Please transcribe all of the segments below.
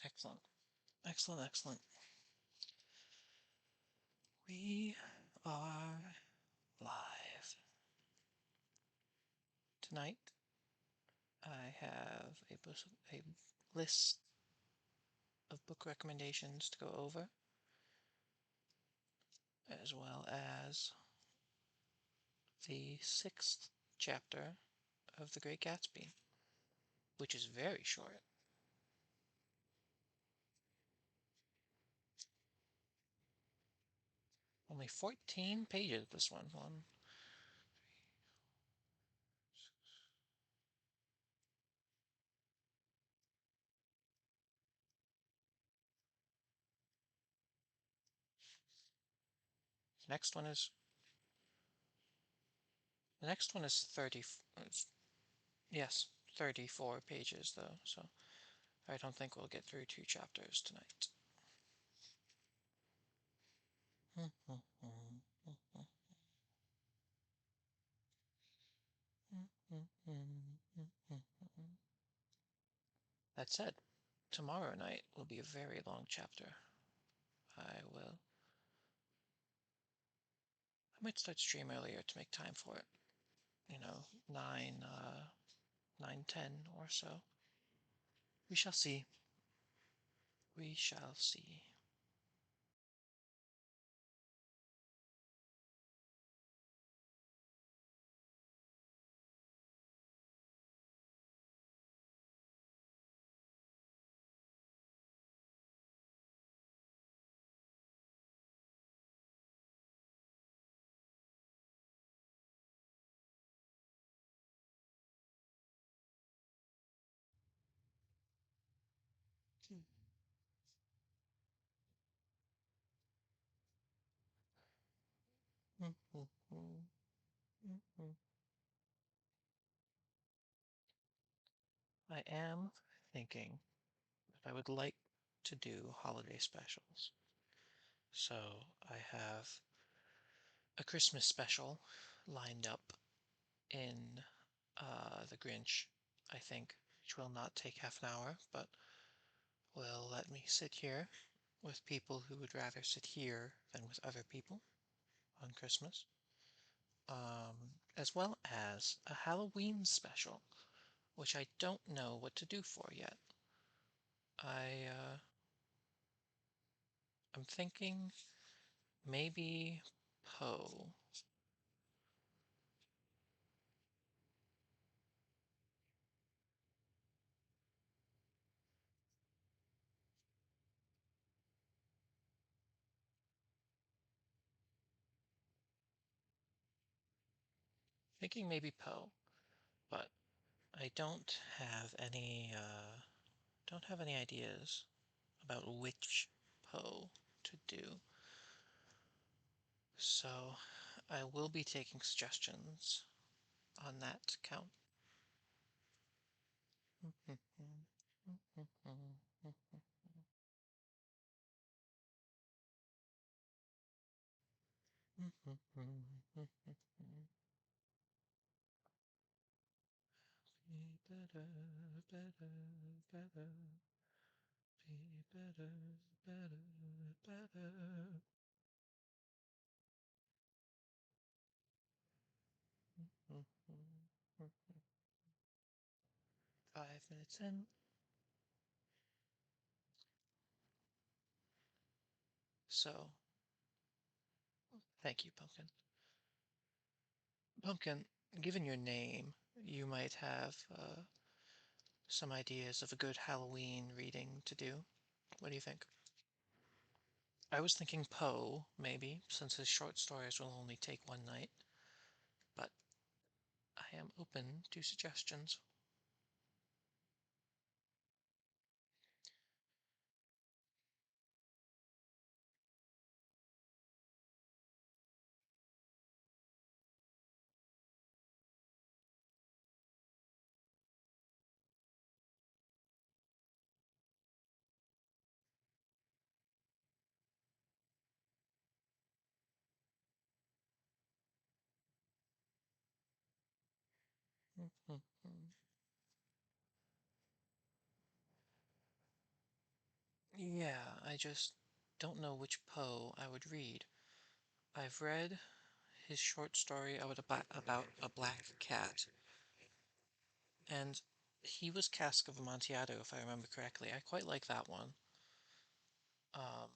Excellent. Excellent, excellent. We are live. Tonight, I have a list of book recommendations to go over, as well as the 6th chapter of The Great Gatsby, which is very short. Only 14 pages, this one. The next one is 30. Yes, 34 pages though, so I don't think we'll get through 2 chapters tonight. That said, tomorrow night will be a very long chapter. I might start stream earlier to make time for it. 9:10 or so. We shall see. We shall see. I am thinking that I would like to do holiday specials. So I have a Christmas special lined up in The Grinch, I think, which will not take half an hour, but will let me sit here with people who would rather sit here than with other people on Christmas, as well as a Halloween special, which I don't know what to do for yet. I'm thinking maybe Poe. Thinking maybe Poe, but I don't have any ideas about which Poe to do. So I will be taking suggestions on that count. Be better, better, better. Be better, better, better. 5 minutes in. So, thank you, Pumpkin. Pumpkin, given your name, you might have some ideas of a good Halloween reading to do. What do you think? I was thinking Poe, maybe, since his short stories will only take one night, but I am open to suggestions. Yeah, I just don't know which Poe I would read. I've read his short story about a black cat, and he was Cask of Amontillado, if I remember correctly. I quite like that one. Um,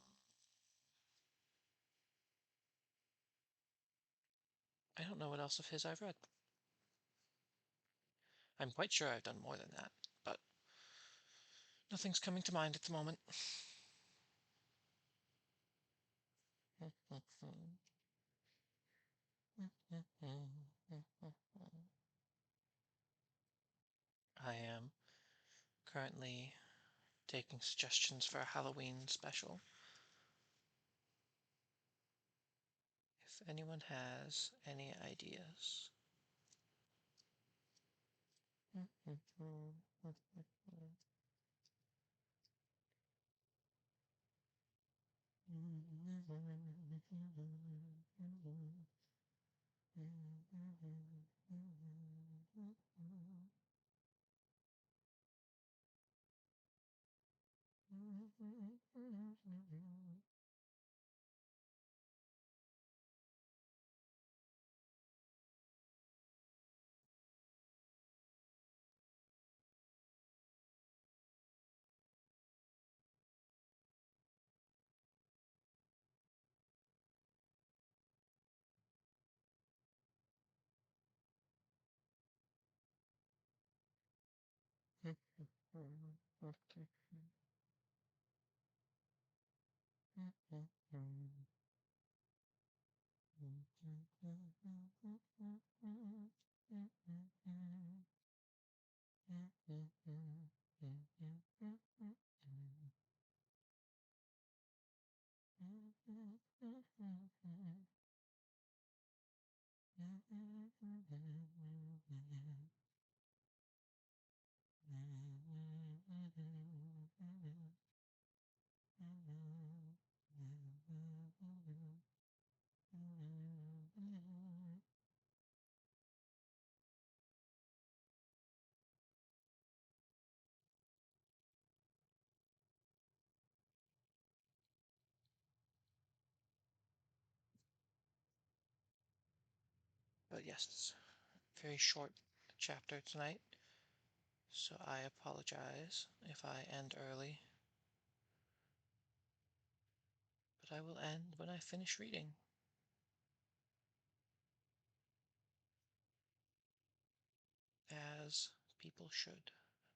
I don't know what else of his I've read. I'm quite sure I've done more than that, but nothing's coming to mind at the moment. I am currently taking suggestions for a Halloween special. If anyone has any ideas. But yes, it's a very short chapter tonight, so I apologize if I end early, but I will end when I finish reading, as people should,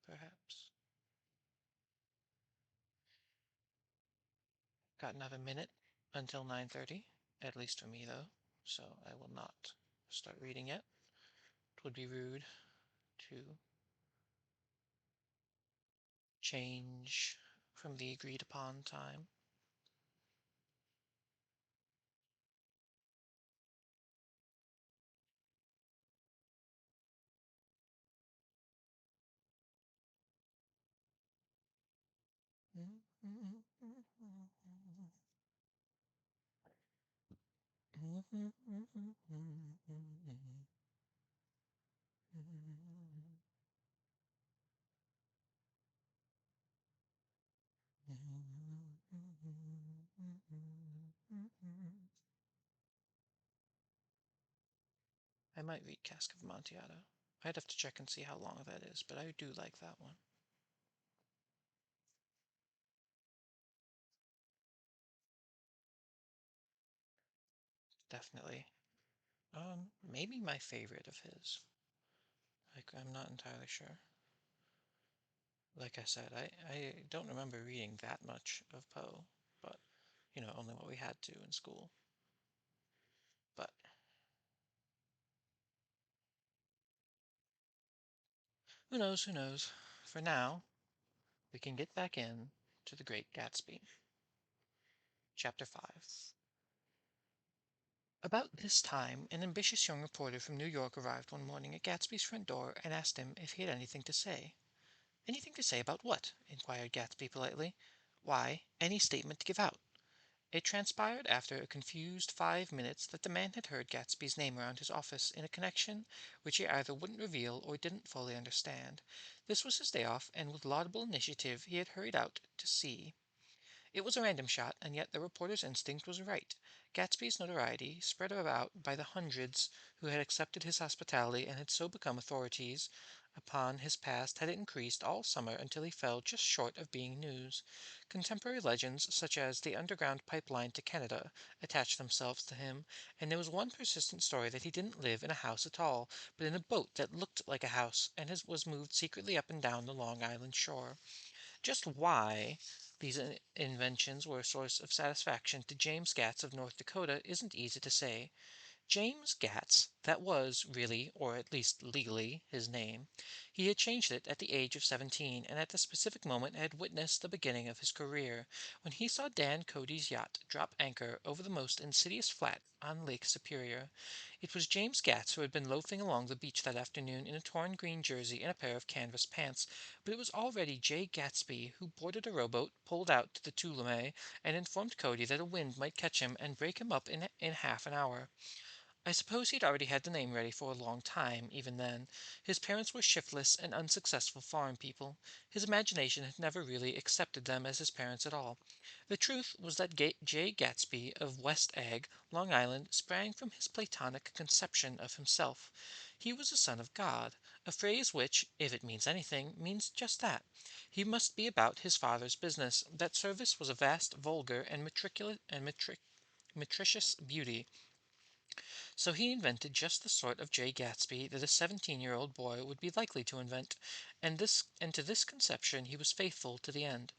perhaps. Got another minute until 9:30, at least for me though, so I will not start reading yet. It would be rude to change from the agreed upon time. I might read Cask of Amontillado. I'd have to check and see how long that is, but I do like that one. Definitely. Maybe my favorite of his. Like, I'm not entirely sure. Like I said, I don't remember reading that much of Poe, but, only what we had to in school. But, who knows, who knows. For now, we can get back in to The Great Gatsby. Chapter 5. About this time, an ambitious young reporter from New York arrived one morning at Gatsby's front door and asked him if he had anything to say. "Anything to say about what?" inquired Gatsby politely. "Why, any statement to give out." It transpired after a confused 5 minutes that the man had heard Gatsby's name around his office in a connection which he either wouldn't reveal or didn't fully understand. This was his day off, and with laudable initiative he had hurried out to see. It was a random shot, and yet the reporter's instinct was right. Gatsby's notoriety, spread about by the hundreds who had accepted his hospitality and had so become authorities upon his past, had increased all summer until he fell just short of being news. Contemporary legends, such as the underground pipeline to Canada, attached themselves to him, and there was one persistent story that he didn't live in a house at all, but in a boat that looked like a house and was moved secretly up and down the Long Island shore. Just why these inventions were a source of satisfaction to James Gatz of North Dakota isn't easy to say. James Gatz, that was really, or at least legally, his name. He had changed it at the age of 17, and at the specific moment had witnessed the beginning of his career, when he saw Dan Cody's yacht drop anchor over the most insidious flat on Lake Superior. It was James Gatz who had been loafing along the beach that afternoon in a torn green jersey and a pair of canvas pants, but it was already J. Gatsby who boarded a rowboat, pulled out to the Tuolumne, and informed Cody that a wind might catch him and break him up in half an hour. I suppose he'd already had the name ready for a long time, even then. His parents were shiftless and unsuccessful farm people. His imagination had never really accepted them as his parents at all. The truth was that J. Gatsby of West Egg, Long Island, sprang from his Platonic conception of himself. He was a son of God, a phrase which, if it means anything, means just that. He must be about his father's business. That service was a vast, vulgar, and metricious beauty. So he invented just the sort of Jay Gatsby that a 17-year-old boy would be likely to invent, and to this conception he was faithful to the end.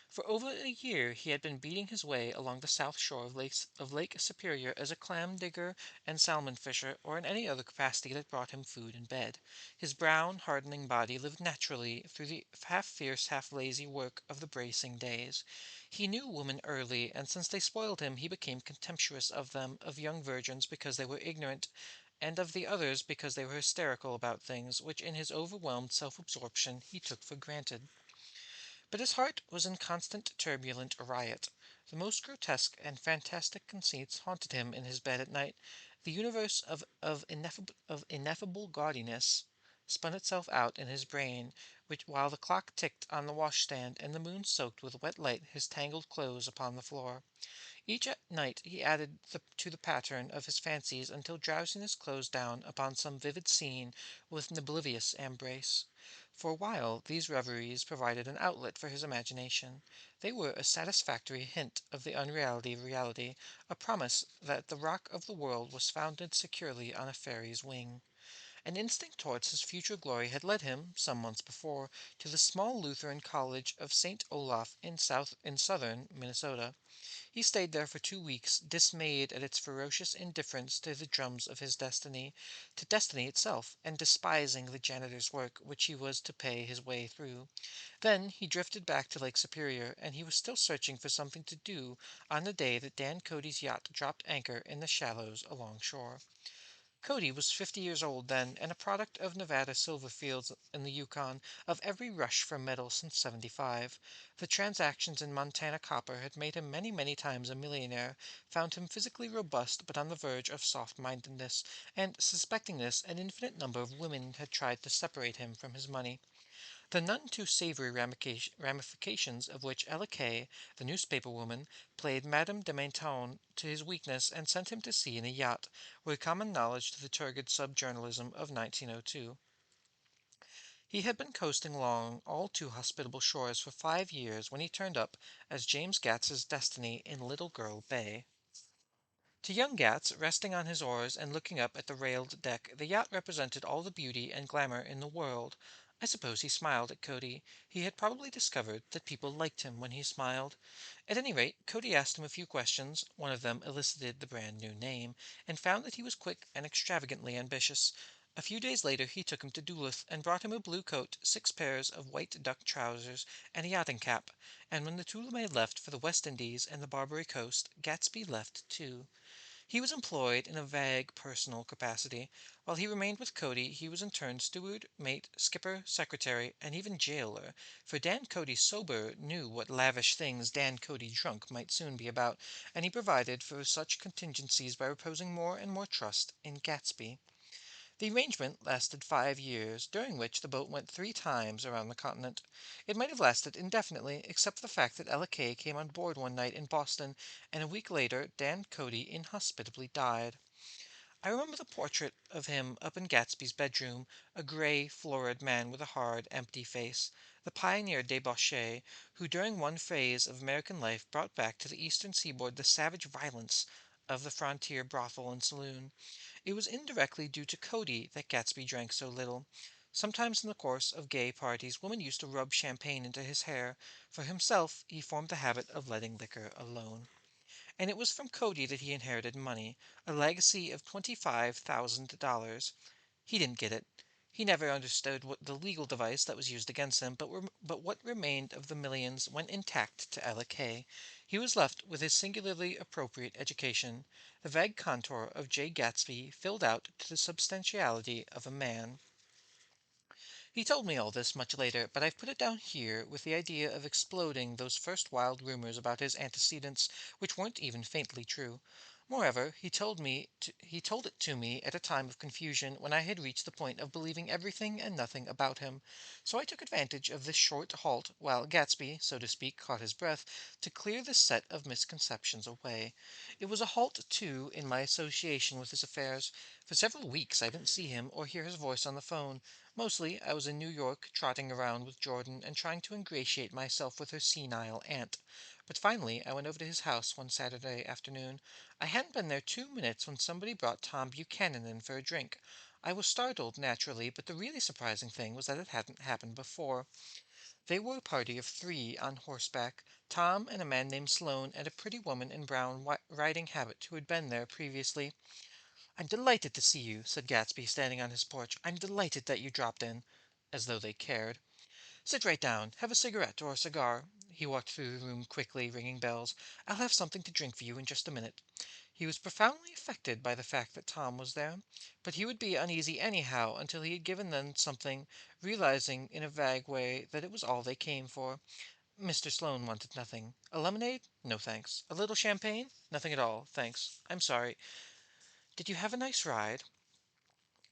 For over a year he had been beating his way along the south shore of Lake Superior as a clam digger and salmon fisher, or in any other capacity that brought him food and bed. His brown, hardening body lived naturally through the half fierce, half lazy work of the bracing days. He knew women early, and since they spoiled him he became contemptuous of them, of young virgins because they were ignorant, and of the others because they were hysterical about things which in his overwhelmed self-absorption he took for granted. But his heart was in constant turbulent riot. The most grotesque and fantastic conceits haunted him in his bed at night. The universe of ineffable gaudiness spun itself out in his brain, while the clock ticked on the washstand and the moon soaked with wet light his tangled clothes upon the floor. Each night he added to the pattern of his fancies until drowsiness closed down upon some vivid scene with an oblivious embrace. For a while these reveries provided an outlet for his imagination. They were a satisfactory hint of the unreality of reality, a promise that the rock of the world was founded securely on a fairy's wing. An instinct towards his future glory had led him, some months before, to the small Lutheran college of St. Olaf in southern Minnesota. He stayed there for 2 weeks, dismayed at its ferocious indifference to the drums of his destiny, to destiny itself, and despising the janitor's work which he was to pay his way through. Then he drifted back to Lake Superior, and he was still searching for something to do on the day that Dan Cody's yacht dropped anchor in the shallows alongshore. Cody was 50 years old then, and a product of Nevada silver fields in the Yukon, of every rush for metal since '75. The transactions in Montana copper had made him many, many times a millionaire, found him physically robust but on the verge of soft-mindedness, and, suspecting this, an infinite number of women had tried to separate him from his money. The none too savory ramifications of which Ella Kay, the newspaper woman, played Madame de Maintenon to his weakness and sent him to sea in a yacht, were common knowledge to the turgid sub-journalism of 1902. He had been coasting along all too hospitable shores for 5 years when he turned up as James Gats's destiny in Little Girl Bay. To young Gatz, resting on his oars and looking up at the railed deck, the yacht represented all the beauty and glamour in the world. I suppose he smiled at Cody. He had probably discovered that people liked him when he smiled. At any rate, Cody asked him a few questions, one of them elicited the brand new name, and found that he was quick and extravagantly ambitious. A few days later he took him to Duluth and brought him a blue coat, 6 pairs of white duck trousers, and a yachting cap, and when the Tuolumne left for the West Indies and the Barbary Coast, Gatsby left too. He was employed in a vague personal capacity. While he remained with Cody, he was in turn steward, mate, skipper, secretary, and even jailer, for Dan Cody sober knew what lavish things Dan Cody drunk might soon be about, and he provided for such contingencies by reposing more and more trust in Gatsby. The arrangement lasted 5 years, during which the boat went 3 times around the continent. It might have lasted indefinitely, except for the fact that Ella Kay came on board one night in Boston, and a week later Dan Cody inhospitably died. I remember the portrait of him up in Gatsby's bedroom, a gray, florid man with a hard, empty face, the pioneer debauchee who during one phase of American life brought back to the eastern seaboard the savage violence of the frontier brothel and saloon. It was indirectly due to Cody that Gatsby drank so little. Sometimes in the course of gay parties women used to rub champagne into his hair. For himself, he formed the habit of letting liquor alone. And it was from Cody that he inherited money, a legacy of $25,000. He didn't get it. He never understood what the legal device that was used against him, but what remained of the millions went intact to Ella Kay. He was left with his singularly appropriate education. The vague contour of J. Gatsby filled out to the substantiality of a man. He told me all this much later, but I've put it down here with the idea of exploding those first wild rumors about his antecedents, which weren't even faintly true. Moreover, he told it to me at a time of confusion when I had reached the point of believing everything and nothing about him. So I took advantage of this short halt, while Gatsby, so to speak, caught his breath, to clear this set of misconceptions away. It was a halt, too, in my association with his affairs. For several weeks I didn't see him or hear his voice on the phone. Mostly I was in New York, trotting around with Jordan and trying to ingratiate myself with her senile aunt. But finally I went over to his house one Saturday afternoon. I hadn't been there 2 minutes when somebody brought Tom Buchanan in for a drink. I was startled, naturally, but the really surprising thing was that it hadn't happened before. They were a party of 3 on horseback, Tom and a man named Sloane and a pretty woman in brown riding habit who had been there previously. "I'm delighted to see you," said Gatsby, standing on his porch. "I'm delighted that you dropped in." As though they cared. "Sit right down. Have a cigarette or a cigar." He walked through the room quickly, ringing bells. "I'll have something to drink for you in just a minute." He was profoundly affected by the fact that Tom was there, but he would be uneasy anyhow until he had given them something, realizing in a vague way that it was all they came for. Mr. Sloane wanted nothing. "A lemonade? No, thanks. A little champagne? Nothing at all, thanks. I'm sorry. Did you have a nice ride?"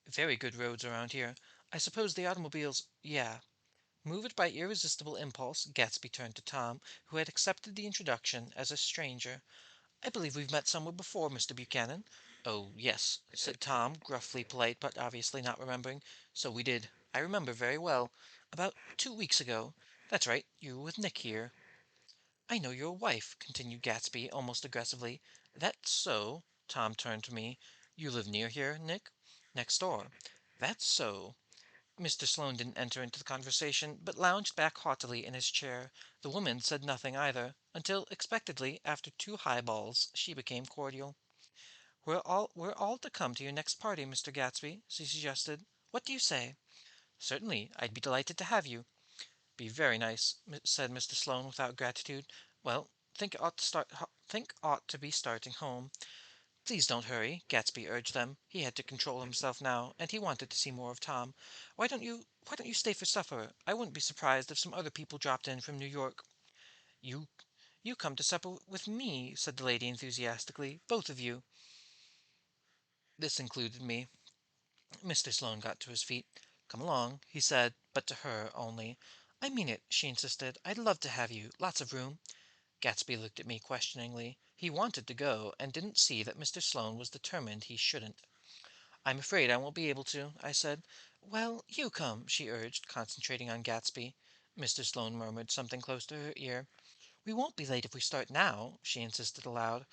"Very good roads around here. I suppose the automobiles—" "Yeah." Moved by irresistible impulse, Gatsby turned to Tom, who had accepted the introduction as a stranger. "I believe we've met somewhere before, Mr. Buchanan." "Oh, yes," said Tom, gruffly polite but obviously not remembering. "So we did. I remember very well. About 2 weeks ago. That's right, you were with Nick here." "I know your wife," continued Gatsby, almost aggressively. "That's so." Tom turned to me. "You live near here, Nick?" "Next door." "That's so." Mr. Sloane didn't enter into the conversation, but lounged back haughtily in his chair. The woman said nothing either, until, expectedly, after 2 highballs, she became cordial. "We're all to come to your next party, Mr. Gatsby," she suggested. "What do you say?" "Certainly, I'd be delighted to have you." "Be very nice," said Mr. Sloane without gratitude. "Well, think ought to be starting home." "Please don't hurry," Gatsby urged them. He had to control himself now, and he wanted to see more of Tom. "Why don't you stay for supper? I wouldn't be surprised if some other people dropped in from New York." "You you come to supper with me," said the lady enthusiastically. "Both of you." This included me. Mr. Sloane got to his feet. "Come along," he said, but to her only. "I mean it," she insisted. "I'd love to have you. Lots of room." Gatsby looked at me questioningly. He wanted to go, and didn't see that Mr. Sloane was determined he shouldn't. "I'm afraid I won't be able to," I said. "Well, you come," she urged, concentrating on Gatsby. Mr. Sloane murmured something close to her ear. "We won't be late if we start now," she insisted aloud.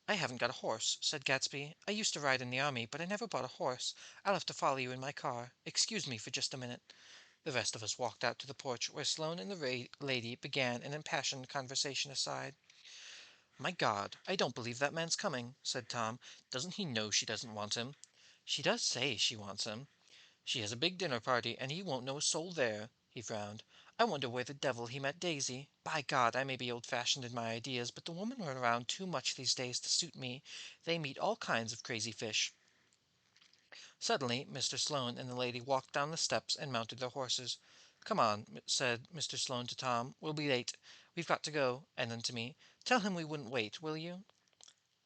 "I haven't got a horse," said Gatsby. "I used to ride in the army, but I never bought a horse. I'll have to follow you in my car. Excuse me for just a minute." The rest of us walked out to the porch, where Sloane and the lady began an impassioned conversation aside. "My God, I don't believe that man's coming," said Tom. "Doesn't he know she doesn't want him?" "She does say she wants him." "She has a big dinner party, and he won't know a soul there." He frowned. "I wonder where the devil he met Daisy. By God, I may be old-fashioned in my ideas, but the women run around too much these days to suit me. They meet all kinds of crazy fish." Suddenly Mr. Sloane and the lady walked down the steps and mounted their horses. "Come on," said Mr. Sloane to Tom. "We'll be late. We've got to go." And then to me, "Tell him we wouldn't wait, will you?"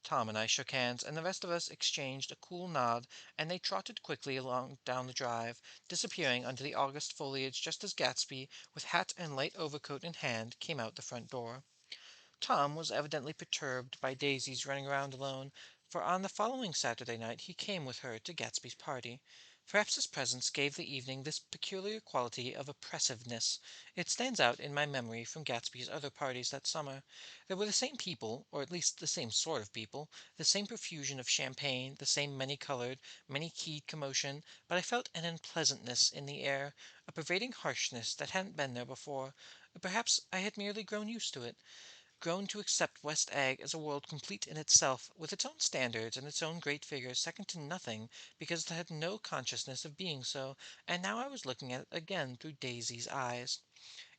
Tom and I shook hands, and the rest of us exchanged a cool nod, and they trotted quickly along down the drive, disappearing under the August foliage just as Gatsby, with hat and light overcoat in hand, came out the front door. Tom was evidently perturbed by Daisy's running around alone, for on the following Saturday night he came with her to Gatsby's party. Perhaps his presence gave the evening this peculiar quality of oppressiveness. It stands out in my memory from Gatsby's other parties that summer. There were the same people, or at least the same sort of people, the same profusion of champagne, the same many-colored, many-keyed commotion, but I felt an unpleasantness in the air, a pervading harshness that hadn't been there before. Perhaps I had merely grown used to it, grown to accept West Egg as a world complete in itself, with its own standards and its own great figure second to nothing, because it had no consciousness of being so, and now I was looking at it again through Daisy's eyes.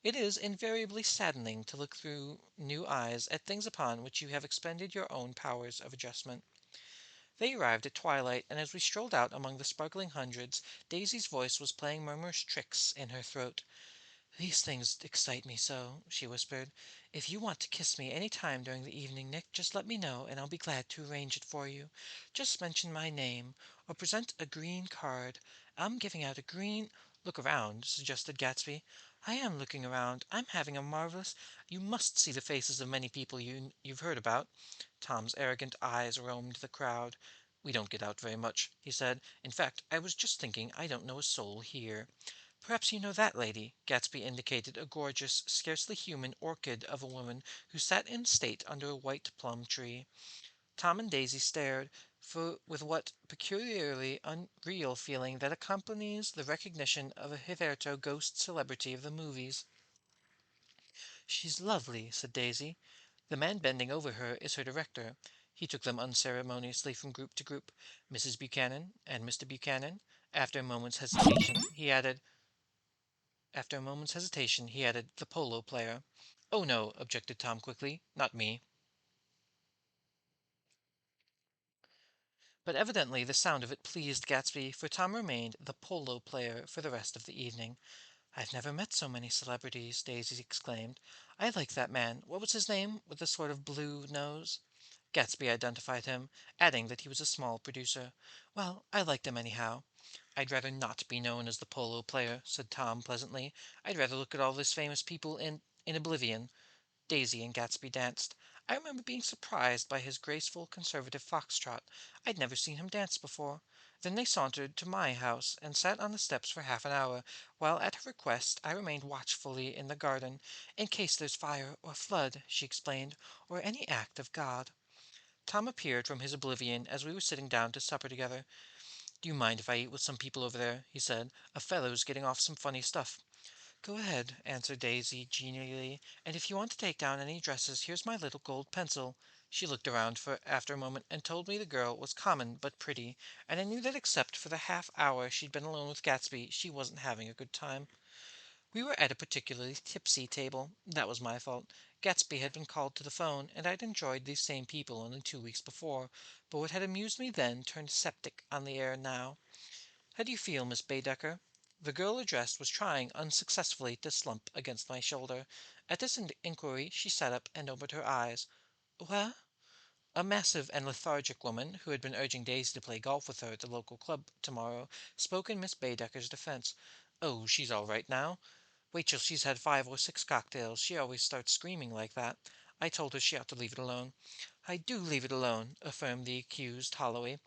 It is invariably saddening to look through new eyes at things upon which you have expended your own powers of adjustment. They arrived at twilight, and as we strolled out among the sparkling hundreds, Daisy's voice was playing murmurous tricks in her throat. "These things excite me so," she whispered. "If you want to kiss me any time during the evening, Nick, just let me know, and I'll be glad to arrange it for you. Just mention my name, or present a green card. I'm giving out a green—" "Look around," suggested Gatsby. "I am looking around. I'm having a marvelous—" "You must see the faces of many people you've heard about." Tom's arrogant eyes roamed the crowd. "We don't get out very much," he said. "In fact, I was just thinking I don't know a soul here." "Perhaps you know that lady." Gatsby indicated a gorgeous, scarcely human orchid of a woman who sat in state under a white plum tree. Tom and Daisy stared, for with what peculiarly unreal feeling that accompanies the recognition of a hitherto ghost celebrity of the movies. "She's lovely," said Daisy. "The man bending over her is her director." He took them unceremoniously from group to group. "Mrs. Buchanan and Mr. Buchanan." After a moment's hesitation, he added, "the polo player." "Oh, no," objected Tom quickly. "Not me." But evidently the sound of it pleased Gatsby, for Tom remained the polo player for the rest of the evening. "I've never met so many celebrities," Daisy exclaimed. "I like that man. What was his name, with the sort of blue nose?" Gatsby identified him, adding that he was a small producer. "Well, I liked him anyhow." "I'd rather not be known as the polo player," said Tom pleasantly. "I'd rather look at all those famous people in oblivion." Daisy and Gatsby danced. I remember being surprised by his graceful, conservative foxtrot. I'd never seen him dance before. Then they sauntered to my house, and sat on the steps for half an hour, while at her request I remained watchfully in the garden. "In case there's fire or flood," she explained, "or any act of God." Tom appeared from his oblivion as we were sitting down to supper together. "Do you mind if I eat with some people over there?" he said. "A fellow's getting off some funny stuff." "Go ahead," answered Daisy genially, "and if you want to take down any addresses, here's my little gold pencil." She looked around for after a moment and told me the girl was common but pretty, and I knew that except for the half hour she'd been alone with Gatsby she wasn't having a good time. We were at a particularly tipsy table. That was my fault. Gatsby had been called to the phone, and I'd enjoyed these same people only 2 weeks before, but what had amused me then turned septic on the air now. "How do you feel, Miss Baedeker?" The girl addressed was trying unsuccessfully to slump against my shoulder. At this inquiry she sat up and opened her eyes. "What?" A massive and lethargic woman, who had been urging Daisy to play golf with her at the local club tomorrow, spoke in Miss Baedeker's defense. "Oh, she's all right now. Wait till she's had 5 or 6 cocktails. She always starts screaming like that. I told her she ought to leave it alone." "I do leave it alone," affirmed the accused hollowly.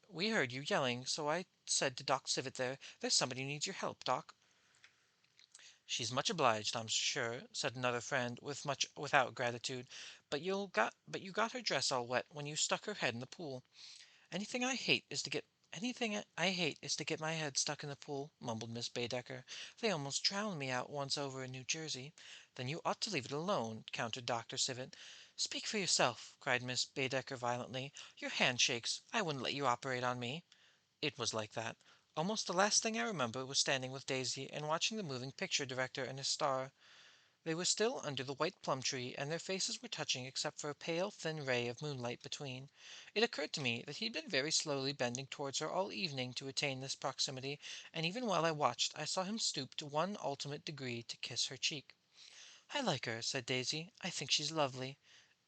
We heard you yelling, so I said to Doc Sivet there's somebody who needs your help, Doc." "She's much obliged, I'm sure," said another friend, without gratitude. "But you got her dress all wet when you stuck her head in the pool." Anything I hate is to get my head stuck in the pool," mumbled Miss Baedeker. "They almost drowned me out once over in New Jersey." "Then you ought to leave it alone," countered Dr. Sivet. "Speak for yourself," cried Miss Baedeker violently. "Your hand shakes. I wouldn't let you operate on me." It was like that. Almost the last thing I remember was standing with Daisy and watching the moving picture director and his star. They were still under the white plum tree, and their faces were touching except for a pale, thin ray of moonlight between. It occurred to me that he had been very slowly bending towards her all evening to attain this proximity, and even while I watched I saw him stoop to one ultimate degree to kiss her cheek. "I like her," said Daisy. "I think she's lovely."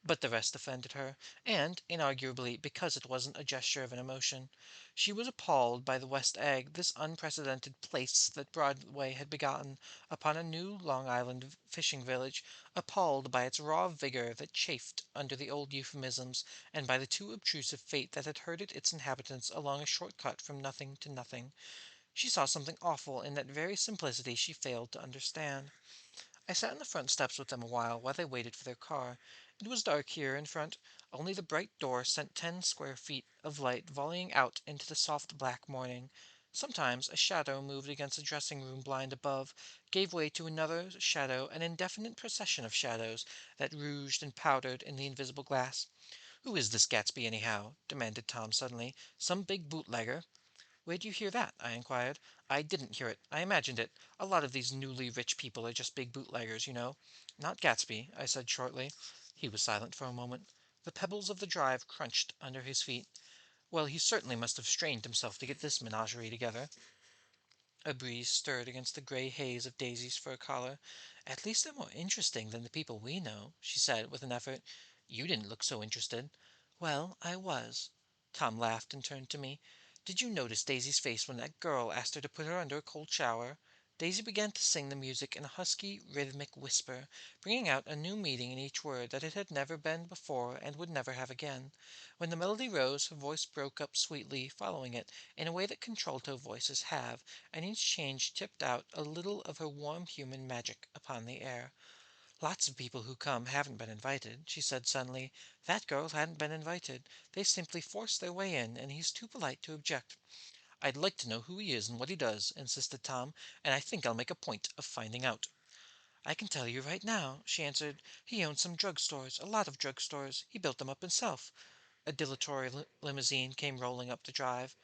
But the rest offended her, and, inarguably, because it wasn't a gesture of an emotion. She was appalled by the West Egg, this unprecedented place that Broadway had begotten upon a new Long Island fishing village, appalled by its raw vigor that chafed under the old euphemisms, and by the too obtrusive fate that had herded its inhabitants along a short cut from nothing to nothing. She saw something awful in that very simplicity she failed to understand. I sat on the front steps with them while they waited for their car. It was dark here in front. Only the bright door sent 10 square feet of light volleying out into the soft black morning. Sometimes a shadow moved against the dressing room blind above, gave way to another shadow, an indefinite procession of shadows that rouged and powdered in the invisible glass. "Who is this Gatsby, anyhow?" demanded Tom suddenly. "Some big bootlegger?" "Where'd you hear that?" I inquired. "I didn't hear it. I imagined it. A lot of these newly rich people are just big bootleggers, you know." "Not Gatsby," I said shortly. He was silent for a moment. The pebbles of the drive crunched under his feet. "Well, he certainly must have strained himself to get this menagerie together." A breeze stirred against the gray haze of Daisy's fur collar. "At least they're more interesting than the people we know," she said with an effort. "You didn't look so interested." "Well, I was." Tom laughed and turned to me. "Did you notice Daisy's face when that girl asked her to put her under a cold shower?" Daisy began to sing the music in a husky, rhythmic whisper, bringing out a new meaning in each word that it had never been before and would never have again. When the melody rose, her voice broke up sweetly, following it, in a way that contralto voices have, and each change tipped out a little of her warm human magic upon the air. "Lots of people who come haven't been invited," she said suddenly. "That girl hadn't been invited. They simply forced their way in, and he's too polite to object." "I'd like to know who he is and what he does," insisted Tom, "and I think I'll make a point of finding out." "I can tell you right now," she answered. "He owns some drug stores, a lot of drug stores. He built them up himself." A dilatory limousine came rolling up the drive.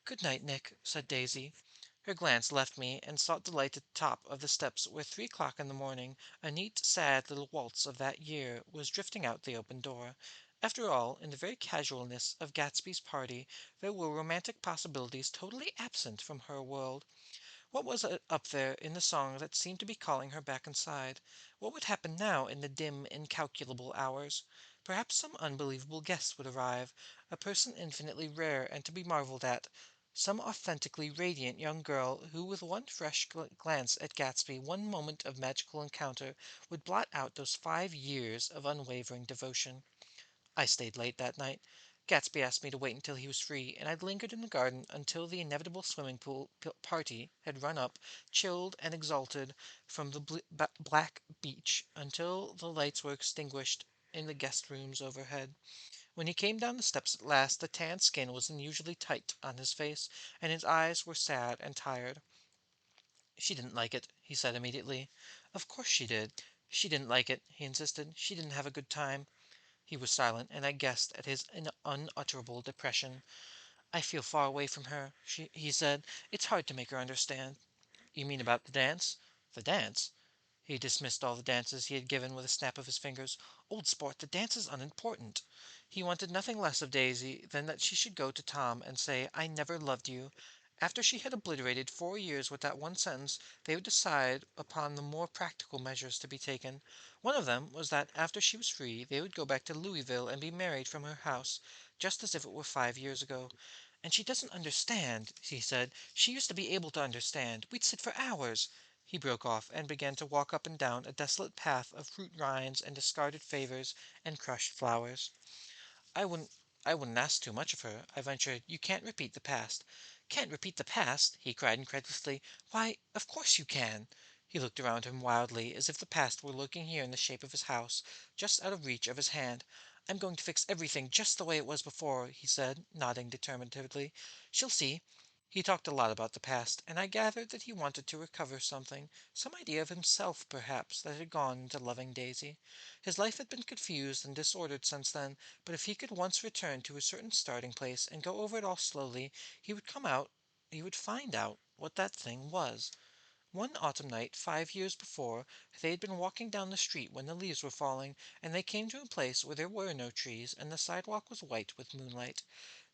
"Good night, Nick," said Daisy. Her glance left me and sought the light at the top of the steps where 3 o'clock in the morning, a neat, sad little waltz of that year, was drifting out the open door. After all, in the very casualness of Gatsby's party, there were romantic possibilities totally absent from her world. What was it up there in the song that seemed to be calling her back inside? What would happen now in the dim, incalculable hours? Perhaps some unbelievable guest would arrive, a person infinitely rare and to be marveled at, some authentically radiant young girl who with one fresh glance at Gatsby, one moment of magical encounter, would blot out those 5 years of unwavering devotion. I stayed late that night. Gatsby asked me to wait until he was free, and I'd lingered in the garden until the inevitable swimming pool party had run up, chilled and exalted, from the black beach, until the lights were extinguished in the guest rooms overhead. When he came down the steps at last, the tanned skin was unusually tight on his face, and his eyes were sad and tired. "She didn't like it," he said immediately. "Of course she did. She didn't like it," he insisted. "She didn't have a good time." He was silent, and I guessed at his unutterable depression. "I feel far away from her," he said. "It's hard to make her understand." "You mean about the dance?" "The dance?" He dismissed all the dances he had given with a snap of his fingers. "Old sport, the dance is unimportant." He wanted nothing less of Daisy than that she should go to Tom and say, "I never loved you." After she had obliterated 4 years with that one sentence, they would decide upon the more practical measures to be taken. One of them was that, after she was free, they would go back to Louisville and be married from her house, just as if it were 5 years ago. "And she doesn't understand," he said. "She used to be able to understand. We'd sit for hours." He broke off and began to walk up and down a desolate path of fruit rinds and discarded favors and crushed flowers. "I wouldn't I wouldn't ask too much of her," I ventured. "You can't repeat the past." "Can't repeat the past?" he cried incredulously. "Why, of course you can!" He looked around him wildly, as if the past were lurking here in the shape of his house, just out of reach of his hand. "I'm going to fix everything just the way it was before," he said, nodding determinedly. "She'll see." He talked a lot about the past, and I gathered that he wanted to recover something, some idea of himself, perhaps, that had gone into loving Daisy. His life had been confused and disordered since then, but if he could once return to a certain starting place and go over it all slowly, he would come out he would find out what that thing was. One autumn night, 5 years before, they had been walking down the street when the leaves were falling, and they came to a place where there were no trees, and the sidewalk was white with moonlight.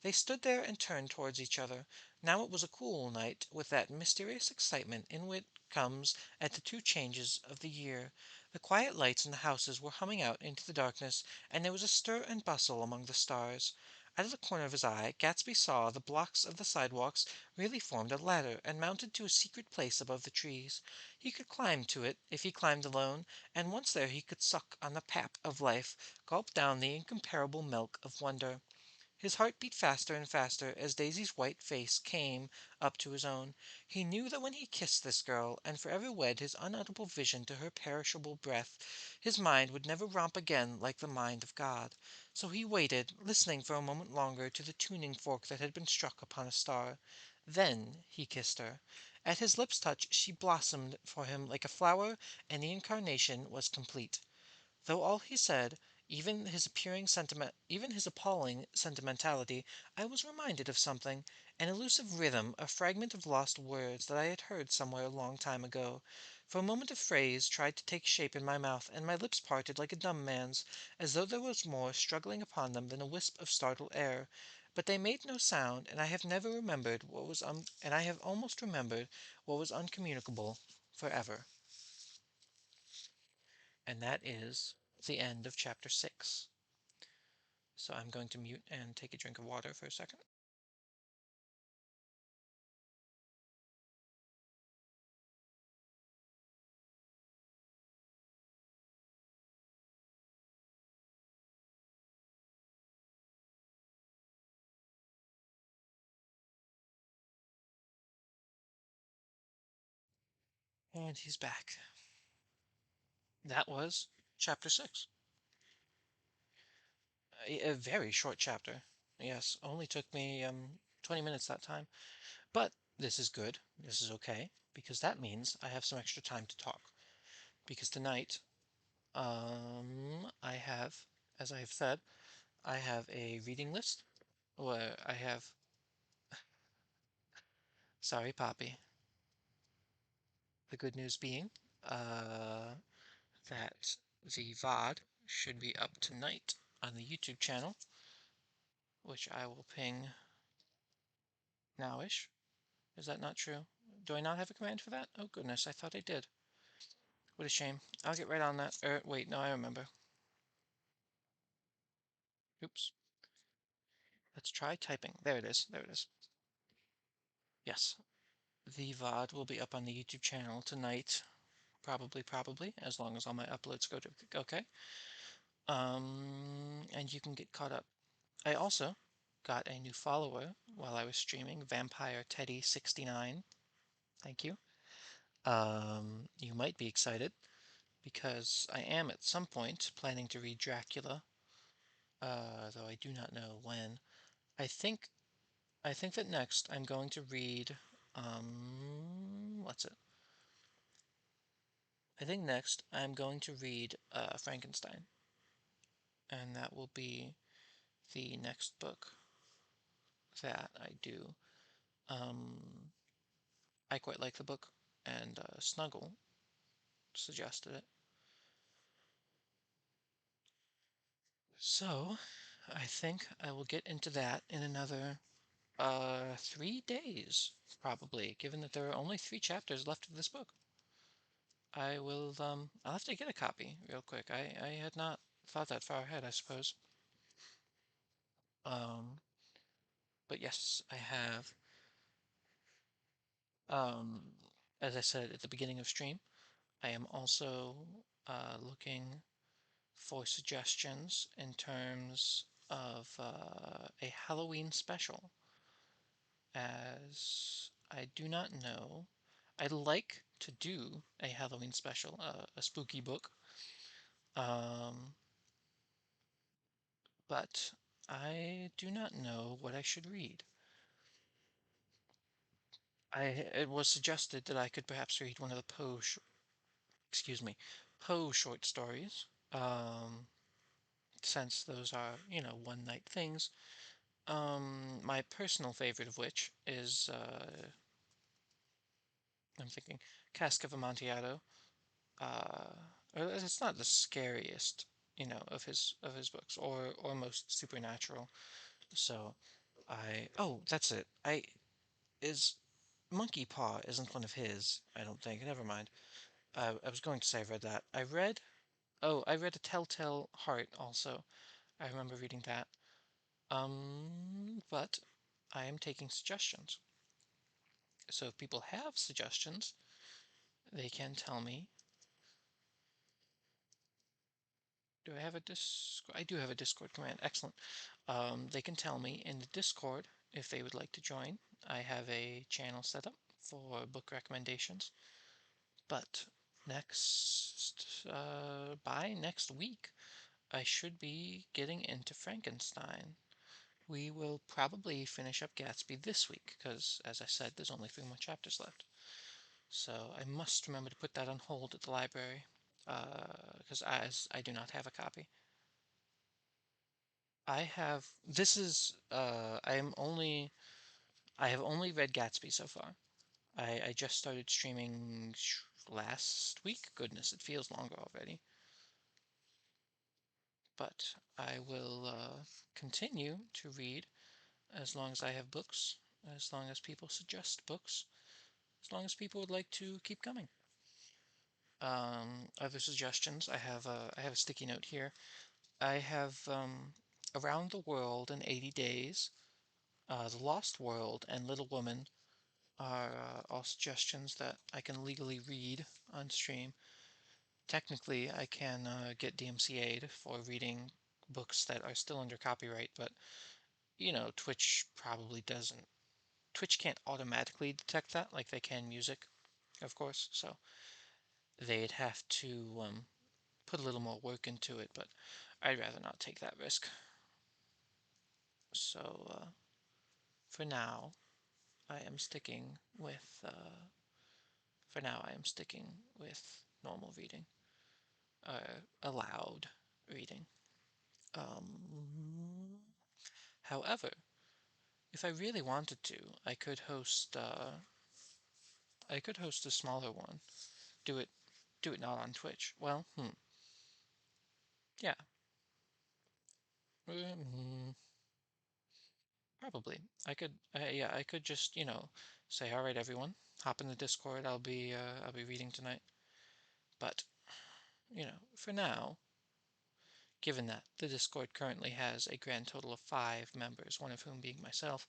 They stood there and turned towards each other. Now it was a cool night, with that mysterious excitement in which comes at the two changes of the year. The quiet lights in the houses were humming out into the darkness, and there was a stir and bustle among the stars. Out of the corner of his eye, Gatsby saw the blocks of the sidewalks really formed a ladder and mounted to a secret place above the trees. He could climb to it if he climbed alone, and once there he could suck on the pap of life, gulp down the incomparable milk of wonder. His heart beat faster and faster as Daisy's white face came up to his own. He knew that when he kissed this girl, and forever wed his unutterable vision to her perishable breath, his mind would never romp again like the mind of God. So he waited, listening for a moment longer to the tuning fork that had been struck upon a star. Then he kissed her. At his lips' touch she blossomed for him like a flower, and the incarnation was complete. Though all he said, even his appalling sentimentality, I was reminded of something, an elusive rhythm, a fragment of lost words that I had heard somewhere a long time ago. For a moment a phrase tried to take shape in my mouth, and my lips parted like a dumb man's, as though there was more struggling upon them than a wisp of startled air. But they made no sound, and I have never remembered what was and I have almost remembered what was uncommunicable forever. And that is the end of chapter 6. So I'm going to mute and take a drink of water for a second. And he's back. That was chapter 6. A very short chapter. Yes, only took me 20 minutes that time. But this is good. This is okay. Because that means I have some extra time to talk. Because tonight, I have, as I have said, I have a reading list where I have. Sorry, Poppy. The good news being, uh, that the VOD should be up tonight on the YouTube channel, which I will ping nowish. Is that not true? Do I not have a command for that? Oh goodness, I thought I did. What a shame. I'll get right on that. Wait, no, I remember. Oops. Let's try typing. There it is. There it is. Yes. The VOD will be up on the YouTube channel tonight. Probably, as long as all my uploads go to okay. And you can get caught up. I also got a new follower while I was streaming, Vampire Teddy 69. Thank you. You might be excited because I am at some point planning to read Dracula, though I do not know when. I think I think that next I'm going to read what's it? I think next I'm going to read Frankenstein, and that will be the next book that I do. Um, I quite like the book, and Snuggle suggested it. So, I think I will get into that in another 3 days, probably, given that there are only 3 chapters left of this book. I'll have to get a copy real quick. I had not thought that far ahead, I suppose. Um, but yes, I have, um, as I said at the beginning of stream, I am also looking for suggestions in terms of a Halloween special, as I do not know. I'd like to do a Halloween special, a spooky book, um, but I do not know what I should read. It was suggested that I could perhaps read one of the excuse me, Poe short stories, since those are, one night things. My personal favorite of which is, I'm thinking, Cask of Amontillado. Uh, it's not the scariest, of his books, or most supernatural. So, that's it. Monkey Paw isn't one of his, I don't think. Never mind. I was going to say I read that. I read A Telltale Heart also. I remember reading that. But I am taking suggestions. So if people have suggestions, they can tell me. Do I have a Discord? I do have a Discord command. Excellent. They can tell me in the Discord if they would like to join. I have a channel set up for book recommendations. But by next week, I should be getting into Frankenstein. We will probably finish up Gatsby this week, because, as I said, there's only 3 more chapters left. So I must remember to put that on hold at the library, because I do not have a copy. I have, this is, I have only read Gatsby so far. I just started streaming last week. Goodness, it feels longer already. But I will continue to read as long as I have books, as long as people suggest books, as long as people would like to keep coming. Other suggestions, I have a sticky note here. I have Around the World in 80 Days, The Lost World, and Little Woman are all suggestions that I can legally read on stream. Technically, I can get DMCA'd for reading books that are still under copyright, but Twitch probably doesn't. Twitch can't automatically detect that like they can music, of course, so they'd have to put a little more work into it, but I'd rather not take that risk. So, for now, I am sticking with, normal reading, allowed reading. However, if I really wanted to, I could host a smaller one. Do it, do it not on Twitch. Well, yeah, mm, probably. Yeah, I could just, say, all right, everyone, hop in the Discord. I'll be reading tonight. But, for now, given that the Discord currently has a grand total of 5 members, one of whom being myself,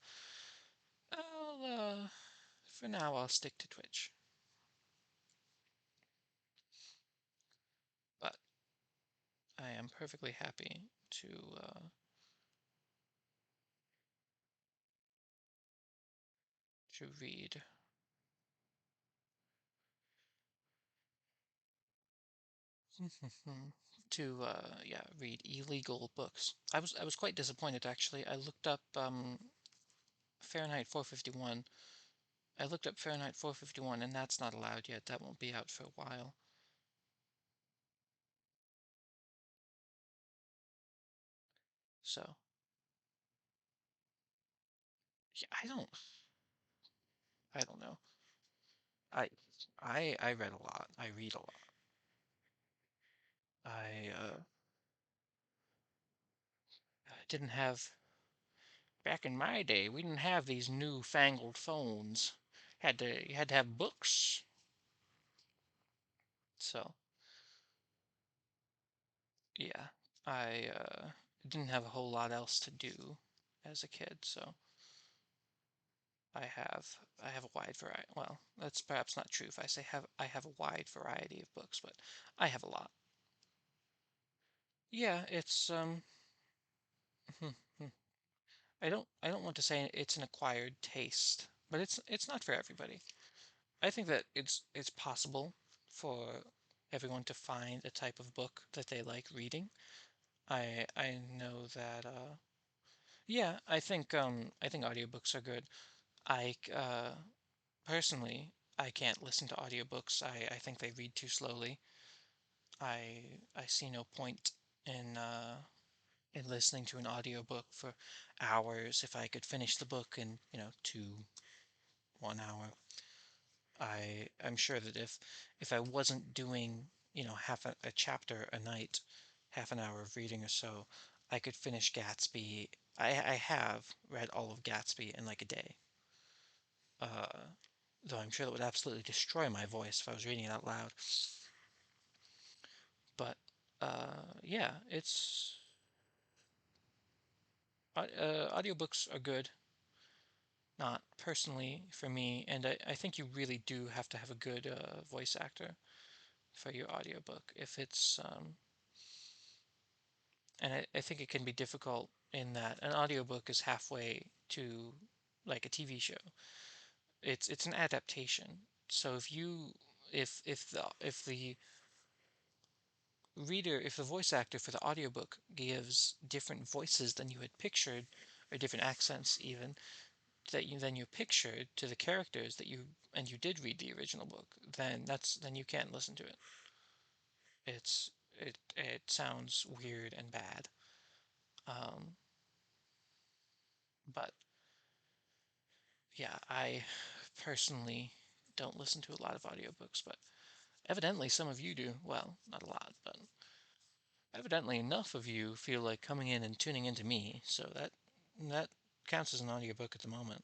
for now, I'll stick to Twitch. But I am perfectly happy to read. Yeah, read illegal books. I was quite disappointed actually. I looked up Fahrenheit 451. I looked up Fahrenheit 451, and that's not allowed yet. That won't be out for a while. So, yeah, I don't know. I I read a lot. I read a lot. I didn't have back in my day. We didn't have these newfangled phones. You had to have books. So yeah, I didn't have a whole lot else to do as a kid. So I have a wide variety. Well, that's perhaps not true if I say I have a wide variety of books, but I have a lot. Yeah, it's I don't want to say it's an acquired taste, but it's not for everybody. I think that it's possible for everyone to find a type of book that they like reading. I know that yeah, I think audiobooks are good. I personally I can't listen to audiobooks. I think they read too slowly. I see no point in listening to an audiobook for hours if I could finish the book in, 1 hour. I'm sure that if I wasn't doing, half a chapter a night, half an hour of reading or so, I could finish Gatsby. I have read all of Gatsby in like a day. Uh, though I'm sure that would absolutely destroy my voice if I was reading it out loud. But yeah, it's audiobooks are good. Not personally for me, and I think you really do have to have a good voice actor for your audiobook. If it's and I think it can be difficult in that an audiobook is halfway to like a TV show. It's an adaptation. So if the reader, if the voice actor for the audiobook gives different voices than you had pictured, or different accents even, than you pictured to the characters that you did read the original book, then you can't listen to it. It sounds weird and bad. Um, but yeah, I personally don't listen to a lot of audiobooks, but evidently some of you do. Well, not a lot, but evidently enough of you feel like coming in and tuning into me, so that counts as an audiobook at the moment.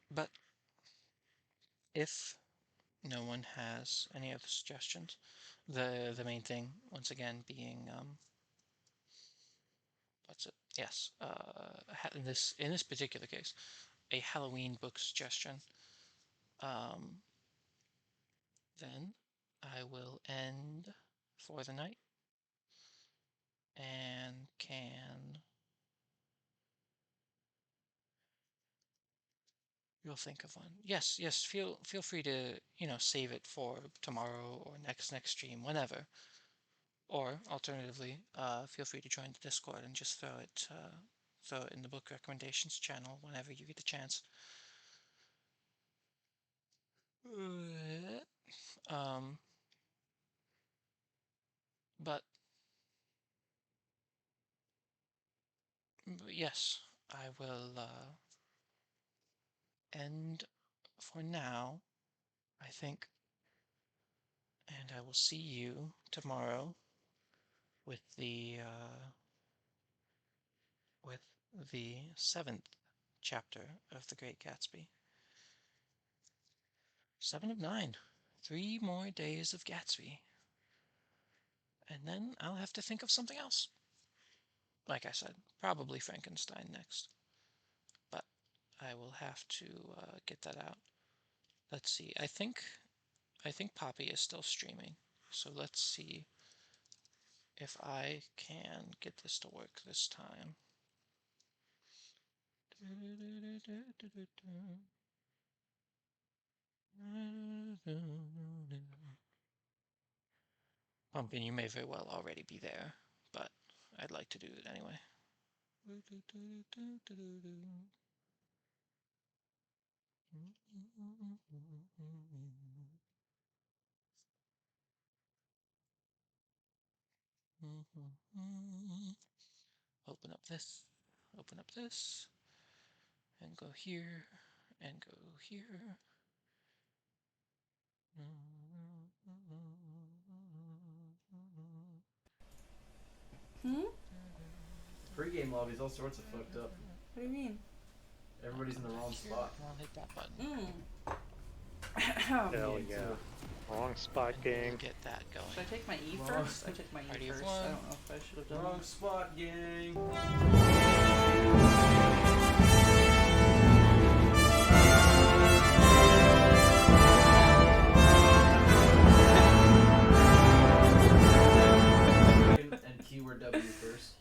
But if no one has any other suggestions, the main thing once again being what's it? Yes, in this particular case, a Halloween book suggestion. Um, then I will end for the night and can you'll think of one. Yes, yes. Feel free to save it for tomorrow or next stream, whenever. Or alternatively, feel free to join the Discord and just throw it in the book recommendations channel whenever you get the chance. Um, but yes, I will end for now, I think, and I will see you tomorrow with the seventh chapter of the Great Gatsby. 7 of 9. 3 more days of Gatsby. And then I'll have to think of something else. Like I said, probably Frankenstein next. But I will have to get that out. Let's see. I think Poppy is still streaming. So let's see if I can get this to work this time. Pumpkin, you may very well already be there, but I'd like to do it anyway. Open up this, and go here, and go here. Pre-game lobbies, all sorts of fucked up. What do you mean? Everybody's in the wrong spot. Come on, hit that button. Hell yeah. Wrong spot, gang. Get that going. Should I take my E first? I took my E first. I don't know if I should have done Wrong spot, gang. And keyword W first.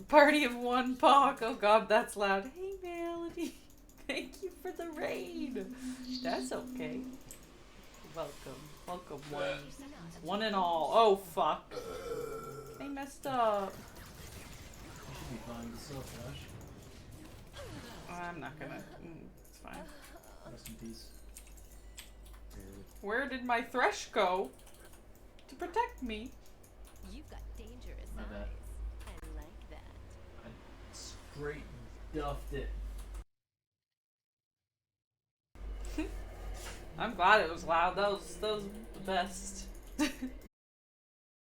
Party of one Pock. Oh god, that's loud. Hey Melody, thank you for the raid. That's okay. Welcome, one and all. Oh fuck. They messed up. You should be fine. It's so fresh. I'm not gonna. It's fine. Rest in peace. Where did my Thresh go to protect me? You've got dangerous My bad. eyes. I like that. Straight duffed it. I'm glad it was loud. That was the best.